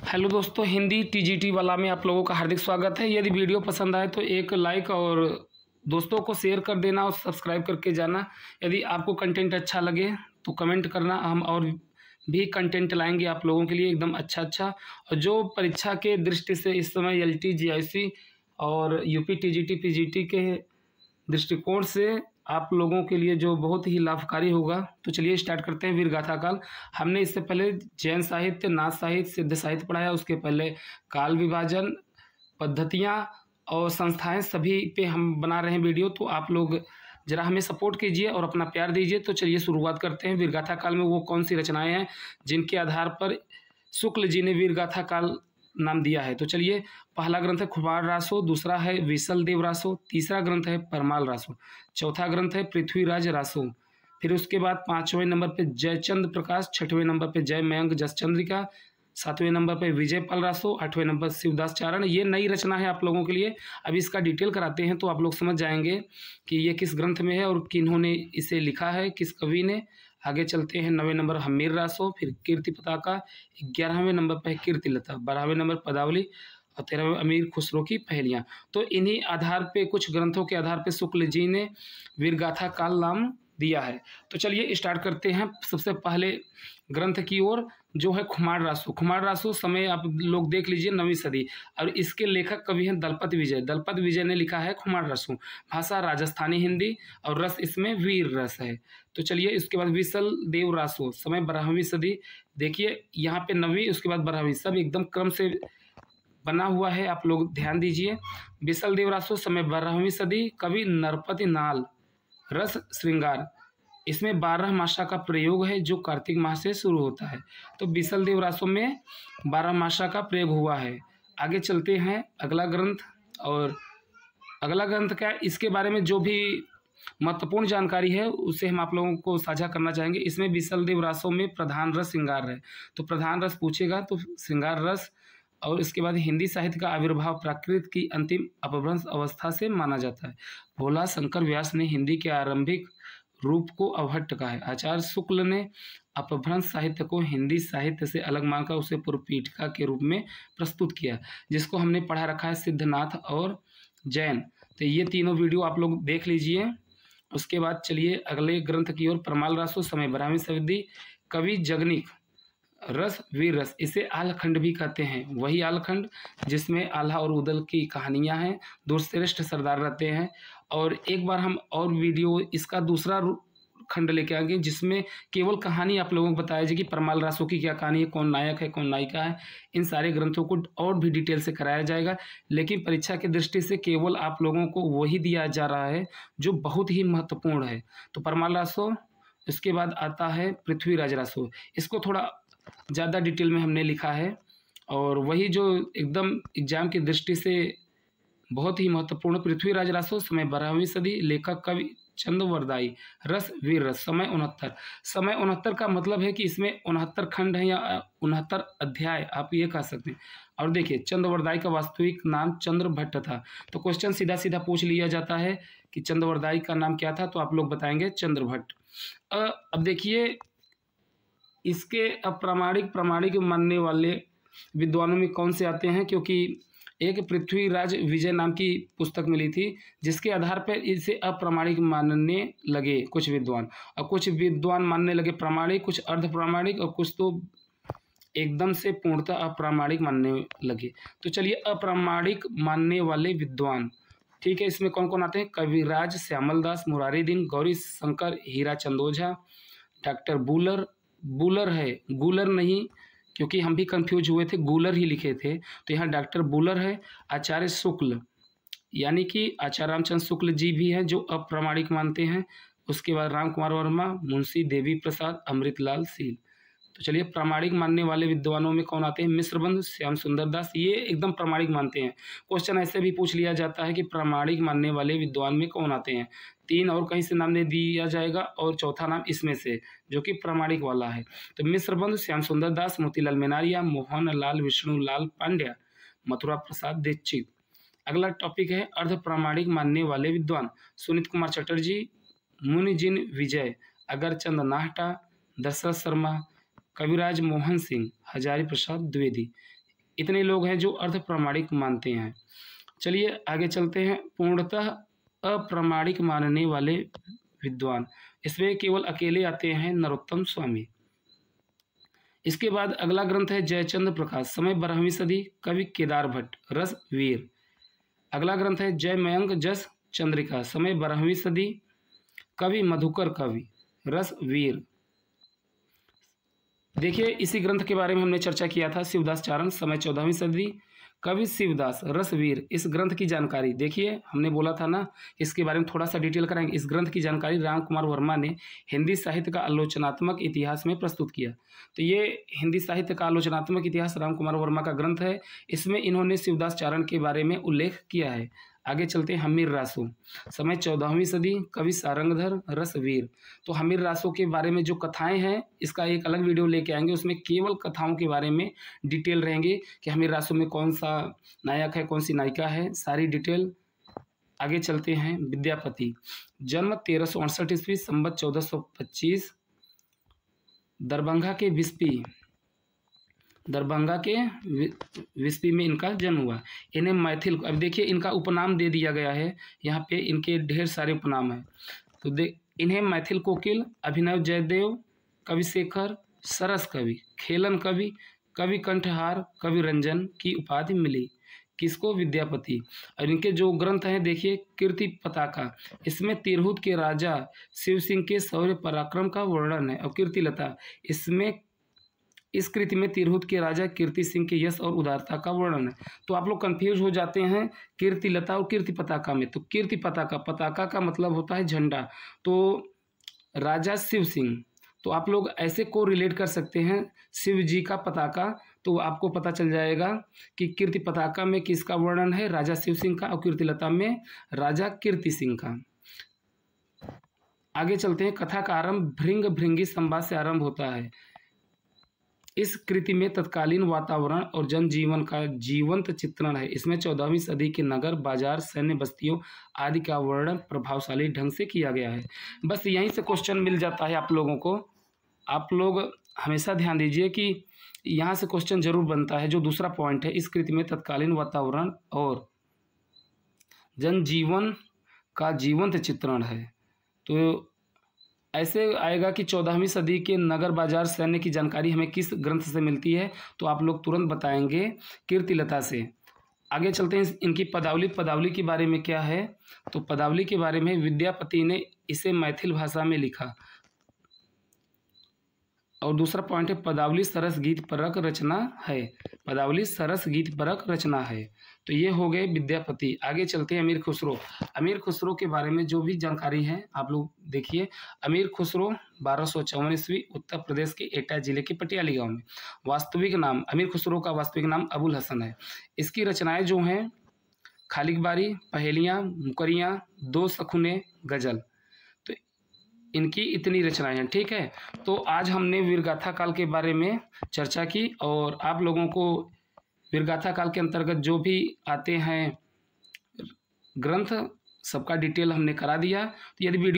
Hello दोस्तों, Hindi TGT वाला में आप लोगों का हार्दिक स्वागत है। यदि वीडियो पसंद आए तो एक लाइक और दोस्तों को शेयर कर देना और सब्सक्राइब करके जाना। यदि आपको कंटेंट अच्छा लगे तो कमेंट करना, हम और भी कंटेंट लाएंगे आप लोगों के लिए एकदम अच्छा। और जो परीक्षा के दृष्टि से इस समय एलटी, जीआईसी और यूपी टीजीटी, पीजीटी के दृष्टिकोण से आप लोगों के लिए जो बहुत ही लाभकारी होगा, तो चलिए स्टार्ट करते हैं। वीर गाथा काल हमने इससे पहले जैन साहित्य, नाथ साहित्य, सिद्ध साहित्य पढ़ाया। उसके पहले काल विभाजन, पद्धतियाँ और संस्थाएं सभी पे हम बना रहे हैं वीडियो, तो आप लोग जरा हमें सपोर्ट कीजिए और अपना प्यार दीजिए। तो चलिए शुरुआत करते हैं। वीर गाथा काल में वो कौन सी रचनाएं हैं जिनके आधार पर शुक्ल जी ने वीर गाथा काल नाम दिया है। तो चलिए, पहला ग्रंथ है खुमार रासो, दूसरा है विसल देव रासो, तीसरा ग्रंथ है परमाल रासो, चौथा ग्रंथ है पृथ्वीराज रासो। फिर उसके बाद 5वें नंबर पे जयचंद प्रकाश, 6वें नंबर पे जय मयंक जसचंद्रिका, 7वें नंबर पे विजयपाल रासो, 8वें नंबर शिवदास चारण। ये नई रचना है आप लोगों के लिए। अब इसका डिटेल कराते हैं तो आप लोग समझ जाएंगे कि ये किस ग्रंथ में है और किन्होंने इसे लिखा है, किस कवि ने। आगे चलते हैं। 9वें नंबर हमीर रासो, फिर कीर्ति पताका, 11वें नंबर पर कीर्ति लता, 12वें नंबर पदावली और 13वें अमीर खुसरो की पहेलियाँ। तो इन्हीं आधार पे, कुछ ग्रंथों के आधार पे शुक्ल जी ने वीरगाथा काल नाम दिया है। तो चलिए स्टार्ट करते हैं सबसे पहले ग्रंथ की ओर, जो है खुमार रासो। खुमार रासो समय आप लोग देख लीजिए 9वीं सदी, और इसके लेखक कवि हैं दलपत विजय। दलपत विजय ने लिखा है खुमार रासो। भाषा राजस्थानी हिंदी और रस इसमें वीर रस है। तो चलिए, इसके बाद विसल देव रासो, समय 12वीं सदी। देखिए यहाँ पे 9वीं, उसके बाद 12वीं, सब एकदम क्रम से बना हुआ है, आप लोग ध्यान दीजिए। विसल देव रासो, समय 12वीं सदी, कवि नरपति नाल, रस श्रृंगार। इसमें 12 मासा का प्रयोग है जो कार्तिक माह से शुरू होता है। तो विसल देव रासो में 12 मासा का प्रयोग हुआ है। आगे चलते हैं अगला ग्रंथ, और अगला ग्रंथ क्या है, इसके बारे में जो भी महत्वपूर्ण जानकारी है उसे हम आप लोगों को साझा करना चाहेंगे। इसमें विसल देव रासो में प्रधान रस श्रृंगार है। तो प्रधान रस पूछेगा तो श्रृंगार रस। और इसके बाद हिंदी साहित्य का आविर्भाव प्राकृत की अंतिम अपभ्रंश अवस्था से माना जाता है। भोला शंकर व्यास ने हिंदी के आरंभिक रूप को अवहट्ट कहा है। आचार्य शुक्ल ने अपभ्रंश साहित्य को हिंदी साहित्य से अलग मानकर उसे पूर्व पीठिका के रूप में प्रस्तुत किया, जिसको हमने पढ़ा रखा है सिद्धनाथ और जैन। तो ये तीनों वीडियो आप लोग देख लीजिए। उसके बाद चलिए अगले ग्रंथ की ओर। परमाल रासो, समय 12वीं सदी, कवि जगनिक, रस वीर रस। इसे आलखंड भी कहते हैं, वही आलखंड जिसमें आल्हा और उदल की कहानियां हैं, दुर्श्रेष्ठ सरदार रहते हैं। और एक बार हम और वीडियो इसका दूसरा खंड लेके आएंगे जिसमें केवल कहानी आप लोगों को बताया जाए कि परमाल रासो की क्या कहानी है, कौन नायक है, कौन नायिका है। इन सारे ग्रंथों को और भी डिटेल से कराया जाएगा, लेकिन परीक्षा की दृष्टि से केवल आप लोगों को वही दिया जा रहा है जो बहुत ही महत्वपूर्ण है। तो परमाल रासो, इसके बाद आता है पृथ्वीराज रासो। इसको थोड़ा ज़्यादा डिटेल में हमने लिखा है, और वही जो एकदम एग्जाम की दृष्टि से बहुत ही महत्वपूर्ण। पृथ्वीराज रासो, समय 12वीं सदी, लेखक कवि चंद्रवरदाई, रस वीर रस, समय 69। समय 69 का मतलब है कि इसमें 69 खंड है या 69 अध्याय, आप ये कह सकते हैं। और देखिए, चंद्रवरदाई का वास्तविक नाम चंद्रभट्ट था। तो क्वेश्चन सीधा सीधा पूछ लिया जाता है कि चंद्रवरदाई का नाम क्या था, तो आप लोग बताएंगे चंद्रभट्ट। अब देखिए, इसके अप्रामाणिक प्रामाणिक मानने वाले विद्वानों में कौन से आते हैं, क्योंकि एक पृथ्वीराज विजय नाम की पुस्तक मिली थी जिसके आधार पर इसे अप्रामाणिक मानने लगे कुछ विद्वान, और कुछ विद्वान मानने लगे प्रामाणिक, कुछ अर्ध प्रामाणिक, और कुछ तो एकदम से पूर्णतः अप्रामाणिक मानने लगे। तो चलिए, अप्रामाणिक मानने वाले विद्वान, ठीक है, इसमें कौन कौन आते हैं। कविराज श्यामल दास, मुरारी दिन, गौरी शंकर, हीरा चंद ओझा, डॉक्टर बूलर, बूलर है, गूलर नहीं, क्योंकि हम भी कंफ्यूज हुए थे, गूलर ही लिखे थे, तो यहाँ डॉक्टर बूलर है। आचार्य शुक्ल, यानी कि आचार्य रामचंद्र शुक्ल जी भी हैं जो अप्रामाणिक मानते हैं। उसके बाद राम कुमार वर्मा, मुंशी देवी प्रसाद, अमृतलाल सील। तो चलिए, प्रामाणिक मानने वाले विद्वानों में कौन आते हैं। मिश्रबंधु, श्याम सुंदर दास, ये एकदम प्रामाणिक मानते हैं। क्वेश्चन ऐसे भी पूछ लिया जाता है कि प्रामाणिक मानने वाले विद्वान में कौन आते हैं। 3 और कहीं से नाम दे दिया जाएगा, और चौथा नाम इसमें से जो कि प्रामाणिक वाला है। तो मिश्रबंधु, श्याम सुंदर दास, मोतीलाल मेनारिया, मोहन लाल विष्णु लाल पांड्या, मथुरा प्रसाद दीक्षित। अगला टॉपिक है अर्ध प्रामाणिक मानने वाले विद्वान। सुनीत कुमार चटर्जी, मुनिजिन विजय, अगरचंद नाहटा, दशरथ शर्मा, कविराज मोहन सिंह, हजारी प्रसाद द्विवेदी। इतने लोग हैं जो अर्ध प्रामाणिक मानते हैं। चलिए आगे चलते हैं। पूर्णतः अप्रामाणिक मानने वाले विद्वान, इसमें केवल अकेले आते हैं नरोत्तम स्वामी। इसके बाद अगला ग्रंथ है जयचंद्र प्रकाश, समय 12वीं सदी, कवि केदार भट्ट, रस वीर। अगला ग्रंथ है जय मयंक जस चंद्रिका, समय 12वीं सदी, कवि मधुकर कवि, रस वीर। देखिए इसी ग्रंथ के बारे में हमने चर्चा किया था, शिवदास चारण, समय 14वीं सदी, कवि शिवदास, रसवीर। इस ग्रंथ की जानकारी देखिए, हमने बोला था ना इसके बारे में थोड़ा सा डिटेल कराएंगे। इस ग्रंथ की जानकारी राम कुमार वर्मा ने हिंदी साहित्य का आलोचनात्मक इतिहास में प्रस्तुत किया। तो ये हिंदी साहित्य का आलोचनात्मक इतिहास राम कुमार वर्मा का ग्रंथ है। इसमें इन्होंने शिवदास चारण के बारे में उल्लेख किया है। आगे चलते हैं हमीर रासो, समय 14वीं सदी, कवि सारंगधर, रसवीर। तो हमीर रासो के बारे में जो कथाएं हैं इसका एक अलग वीडियो लेके आएंगे, उसमें केवल कथाओं के बारे में डिटेल रहेंगे कि हमीर रासो में कौन सा नायक है, कौन सी नायिका है, सारी डिटेल। आगे चलते हैं विद्यापति, जन्म 1368 ईस्वी, संवत 1425, दरभंगा के विस्पी में इनका जन्म हुआ। इन्हें मैथिल, अब देखिए इनका उपनाम दे दिया गया है, यहाँ पे इनके ढेर सारे उपनाम हैं। तो इन्हें मैथिल कोकिल, अभिनव जयदेव, कवि शेखर, सरस कवि, खेलन कवि, कवि कंठहार, कवि रंजन की उपाधि मिली। किसको? विद्यापति। और इनके जो ग्रंथ हैं देखिए, कीर्ति पताका, इसमें तिरहुत के राजा शिव सिंह के शौर्य पराक्रम का वर्णन है। और कीर्तिलता, इसमें इस कृति में तिरहुत के राजा कीर्ति सिंह के यश और उदारता का वर्णन है। तो आप लोग कंफ्यूज हो जाते हैं कीर्तिलता और कीर्ति पताका में। तो कीर्ति पताका, पताका का मतलब होता है झंडा, तो राजा शिव सिंह, तो आप लोग ऐसे को रिलेट कर सकते हैं शिव जी का पताका, तो आपको पता चल जाएगा कि कीर्ति पताका में किसका वर्णन है, राजा शिव सिंह का, और कीर्तिलता में राजा कीर्ति सिंह का। आगे चलते हैं। कथा का आरंभ भृंग भृंगी संवाद से आरंभ होता है। इस कृति में तत्कालीन वातावरण और जनजीवन का जीवंत चित्रण है। इसमें 14वीं सदी के नगर, बाजार, सैन्य बस्तियों आदि का वर्णन प्रभावशाली ढंग से किया गया है। बस यहीं से क्वेश्चन मिल जाता है आप लोगों को। आप लोग हमेशा ध्यान दीजिए कि यहाँ से क्वेश्चन जरूर बनता है। जो दूसरा पॉइंट है, इस कृति में तत्कालीन वातावरण और जनजीवन का जीवंत चित्रण है। तो ऐसे आएगा कि 14वीं सदी के नगर, बाजार, सैन्य की जानकारी हमें किस ग्रंथ से मिलती है, तो आप लोग तुरंत बताएंगे कीर्तिलता से। आगे चलते हैं इनकी पदावली। पदावली के बारे में क्या है, तो पदावली के बारे में विद्यापति ने इसे मैथिल भाषा में लिखा। और दूसरा पॉइंट है पदावली सरस गीत परक रचना है। पदावली सरस गीत परक रचना है। तो ये हो गए विद्यापति। आगे चलते हैं अमीर खुसरो। अमीर खुसरो के बारे में जो भी जानकारी है आप लोग देखिए। अमीर खुसरो 1254 ईस्वी, उत्तर प्रदेश के एटा जिले के पटियाली गांव में। वास्तविक नाम, अमीर खुसरो का वास्तविक नाम अबुल हसन है। इसकी रचनाएं जो हैं, खालिकबारी, पहेलियाँ, मुकरियाँ, दो सखुने, गजल, तो इनकी इतनी रचनाएं हैं। ठीक है, तो आज हमने वीरगाथा काल के बारे में चर्चा की, और आप लोगों को वीरगाथा काल के अंतर्गत जो भी आते हैं ग्रंथ, सबका डिटेल हमने करा दिया। तो यदि वीडियो